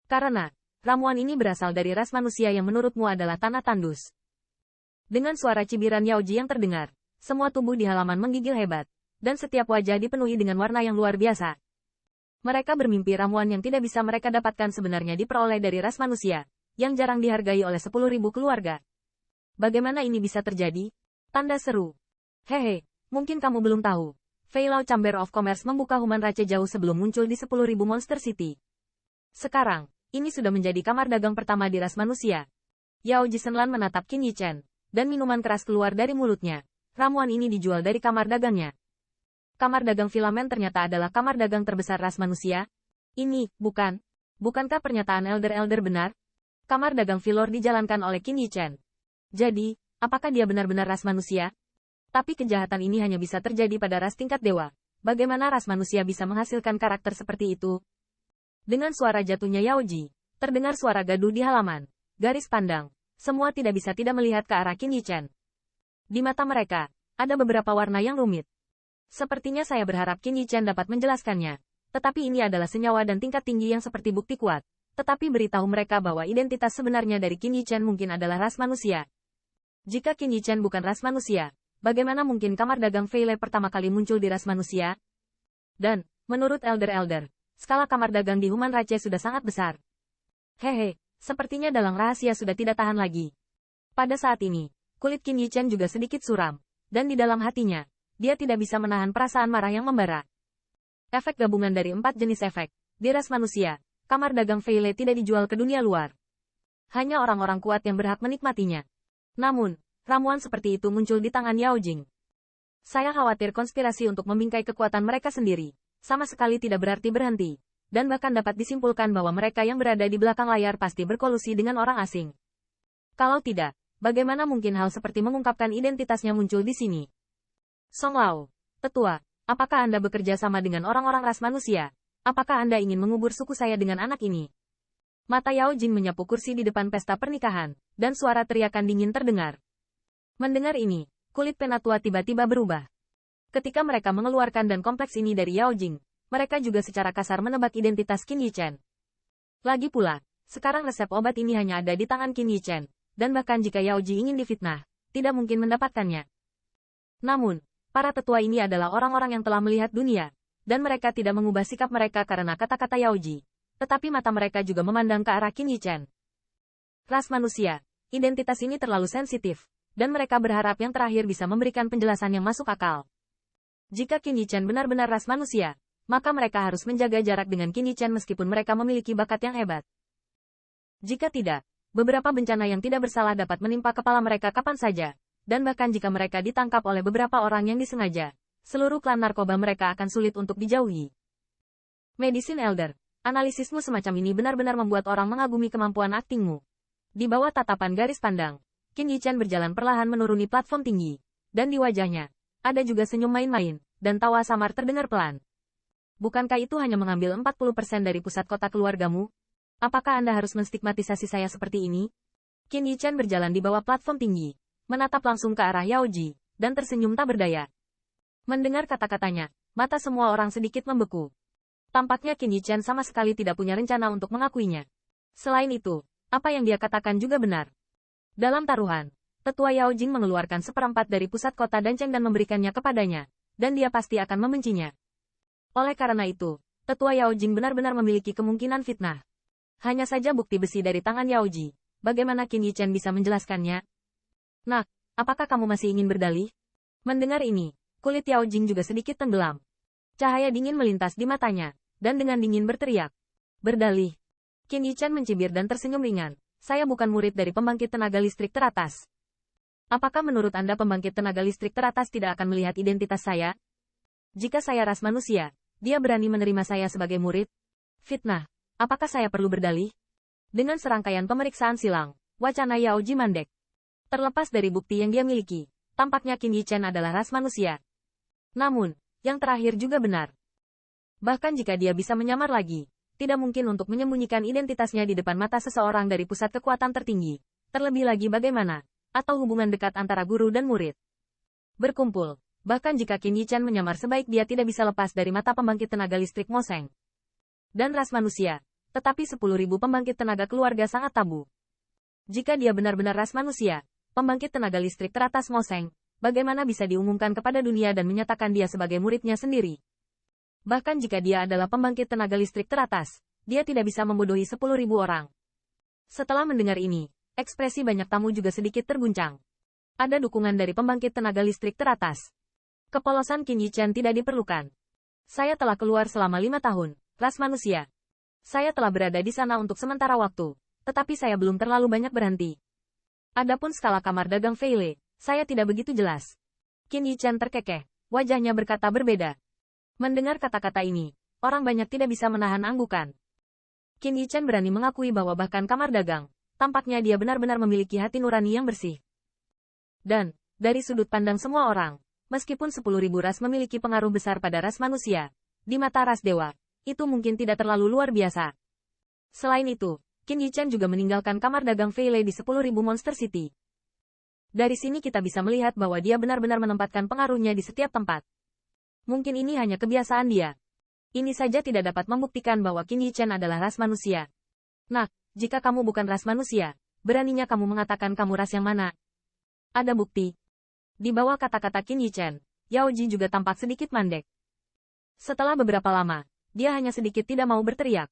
Karena, ramuan ini berasal dari ras manusia yang menurutmu adalah tanah tandus. Dengan suara cibiran Yaoji yang terdengar, semua tubuh di halaman menggigil hebat, dan setiap wajah dipenuhi dengan warna yang luar biasa. Mereka bermimpi ramuan yang tidak bisa mereka dapatkan sebenarnya diperoleh dari ras manusia, yang jarang dihargai oleh 10.000 keluarga. Bagaimana ini bisa terjadi? Tanda seru. Hehe, mungkin kamu belum tahu. Feilau Chamber of Commerce membuka Human Rache jauh sebelum muncul di 10.000 Monster City. Sekarang, ini sudah menjadi kamar dagang pertama di ras manusia. Yao Jisenlan menatap Qin Yichen, dan minuman keras keluar dari mulutnya. Ramuan ini dijual dari kamar dagangnya. Kamar dagang filamen ternyata adalah kamar dagang terbesar ras manusia. Ini, bukan? Bukankah pernyataan Elder benar? Kamar dagang Filor dijalankan oleh Qin Yichen. Jadi, apakah dia benar-benar ras manusia? Tapi kejahatan ini hanya bisa terjadi pada ras tingkat dewa. Bagaimana ras manusia bisa menghasilkan karakter seperti itu? Dengan suara jatuhnya Yaoji, terdengar suara gaduh di halaman. Garis pandang. Semua tidak bisa tidak melihat ke arah Qin Yichen. Di mata mereka, ada beberapa warna yang rumit. Sepertinya saya berharap Qin Yichen dapat menjelaskannya. Tetapi ini adalah senyawa dan tingkat tinggi yang seperti bukti kuat. Tetapi beritahu mereka bahwa identitas sebenarnya dari Qin Yichen mungkin adalah ras manusia. Jika Qin Yichen bukan ras manusia, bagaimana mungkin kamar dagang Feile pertama kali muncul di ras manusia? Dan, menurut Elder, skala kamar dagang di Human Rache sudah sangat besar. Hehe, sepertinya dalang rahasia sudah tidak tahan lagi. Pada saat ini, kulit Qin Yichen juga sedikit suram, dan di dalam hatinya, dia tidak bisa menahan perasaan marah yang membara. Efek gabungan dari 4 jenis efek, di ras manusia, kamar dagang Feile tidak dijual ke dunia luar. Hanya orang-orang kuat yang berhak menikmatinya. Namun, ramuan seperti itu muncul di tangan Yao Jing. Saya khawatir konspirasi untuk membingkai kekuatan mereka sendiri, sama sekali tidak berarti berhenti, dan bahkan dapat disimpulkan bahwa mereka yang berada di belakang layar pasti berkolusi dengan orang asing. Kalau tidak, bagaimana mungkin hal seperti mengungkapkan identitasnya muncul di sini? Song Lao, tetua, apakah Anda bekerja sama dengan orang-orang ras manusia? Apakah Anda ingin mengubur suku saya dengan anak ini? Mata Yao Jing menyapu kursi di depan pesta pernikahan, dan suara teriakan dingin terdengar. Mendengar ini, kulit penatua tiba-tiba berubah. Ketika mereka mengeluarkan dan kompleks ini dari Yao Jing, mereka juga secara kasar menebak identitas Qin Yichen. Lagi pula, sekarang resep obat ini hanya ada di tangan Qin Yichen, dan bahkan jika Yao Ji ingin difitnah, tidak mungkin mendapatkannya. Namun, para tetua ini adalah orang-orang yang telah melihat dunia, dan mereka tidak mengubah sikap mereka karena kata-kata Yao Ji. Tetapi mata mereka juga memandang ke arah Qin Yichen. Ras manusia, identitas ini terlalu sensitif, dan mereka berharap yang terakhir bisa memberikan penjelasan yang masuk akal. Jika Qin Yichen benar-benar ras manusia, maka mereka harus menjaga jarak dengan Qin Yichen meskipun mereka memiliki bakat yang hebat. Jika tidak, beberapa bencana yang tidak bersalah dapat menimpa kepala mereka kapan saja, dan bahkan jika mereka ditangkap oleh beberapa orang yang disengaja, seluruh klan narkoba mereka akan sulit untuk dijauhi. Medicine Elder. Analisismu semacam ini benar-benar membuat orang mengagumi kemampuan aktingmu. Di bawah tatapan garis pandang, Qin Yichen berjalan perlahan menuruni platform tinggi. Dan di wajahnya, ada juga senyum main-main, dan tawa samar terdengar pelan. Bukankah itu hanya mengambil 40% dari pusat kota keluargamu? Apakah Anda harus menstigmatisasi saya seperti ini? Qin Yichen berjalan di bawah platform tinggi, menatap langsung ke arah Yao Ji, dan tersenyum tak berdaya. Mendengar kata-katanya, mata semua orang sedikit membeku. Tampaknya Qin Yichen sama sekali tidak punya rencana untuk mengakuinya. Selain itu, apa yang dia katakan juga benar. Dalam taruhan, tetua Yao Jing mengeluarkan 1/4 dari pusat kota Danceng dan memberikannya kepadanya, dan dia pasti akan membencinya. Oleh karena itu, tetua Yao Jing benar-benar memiliki kemungkinan fitnah. Hanya saja bukti besi dari tangan Yao Ji. Bagaimana Qin Yichen bisa menjelaskannya? Nak, apakah kamu masih ingin berdalih? Mendengar ini, kulit Yao Jing juga sedikit tenggelam. Cahaya dingin melintas di matanya, dan dengan dingin berteriak. Berdalih. Qin Yichen mencibir dan tersenyum ringan. Saya bukan murid dari pembangkit tenaga listrik teratas. Apakah menurut Anda pembangkit tenaga listrik teratas tidak akan melihat identitas saya? Jika saya ras manusia, dia berani menerima saya sebagai murid? Fitnah. Apakah saya perlu berdalih? Dengan serangkaian pemeriksaan silang, wacana Yao Ji mandek. Terlepas dari bukti yang dia miliki, tampaknya Qin Yichen adalah ras manusia. Namun, yang terakhir juga benar. Bahkan jika dia bisa menyamar lagi, tidak mungkin untuk menyembunyikan identitasnya di depan mata seseorang dari pusat kekuatan tertinggi. Terlebih lagi bagaimana, atau hubungan dekat antara guru dan murid. Berkumpul, bahkan jika Qin Yichen menyamar sebaik dia tidak bisa lepas dari mata pembangkit tenaga listrik Moseng. Dan ras manusia, Tetapi 10.000 pembangkit tenaga keluarga sangat tabu. Jika dia benar-benar ras manusia, pembangkit tenaga listrik teratas Moseng, bagaimana bisa diumumkan kepada dunia dan menyatakan dia sebagai muridnya sendiri? Bahkan jika dia adalah pembangkit tenaga listrik teratas, dia tidak bisa membodohi 10.000 orang. Setelah mendengar ini, ekspresi banyak tamu juga sedikit terguncang. Ada dukungan dari pembangkit tenaga listrik teratas. Kepolosan Qin Yichen tidak diperlukan. Saya telah keluar selama 5 tahun, ras manusia. Saya telah berada di sana untuk sementara waktu, tetapi saya belum terlalu banyak berhenti. Adapun skala kamar dagang Feile, saya tidak begitu jelas. Qin Yichen terkekeh, wajahnya berkata berbeda. Mendengar kata-kata ini, orang banyak tidak bisa menahan anggukan. Qin Yichen berani mengakui bahwa bahkan kamar dagang, tampaknya dia benar-benar memiliki hati nurani yang bersih. Dan, dari sudut pandang semua orang, meskipun 10.000 ras memiliki pengaruh besar pada ras manusia, di mata ras dewa, itu mungkin tidak terlalu luar biasa. Selain itu, Qin Yichen juga meninggalkan kamar dagang Feile di 10.000 Monster City. Dari sini kita bisa melihat bahwa dia benar-benar menempatkan pengaruhnya di setiap tempat. Mungkin ini hanya kebiasaan dia. Ini saja tidak dapat membuktikan bahwa Qin Yichen adalah ras manusia. Nah, jika kamu bukan ras manusia, beraninya kamu mengatakan kamu ras yang mana? Ada bukti. Di bawah kata-kata Qin Yichen, Yao Ji juga tampak sedikit mandek. Setelah beberapa lama, dia hanya sedikit tidak mau berteriak.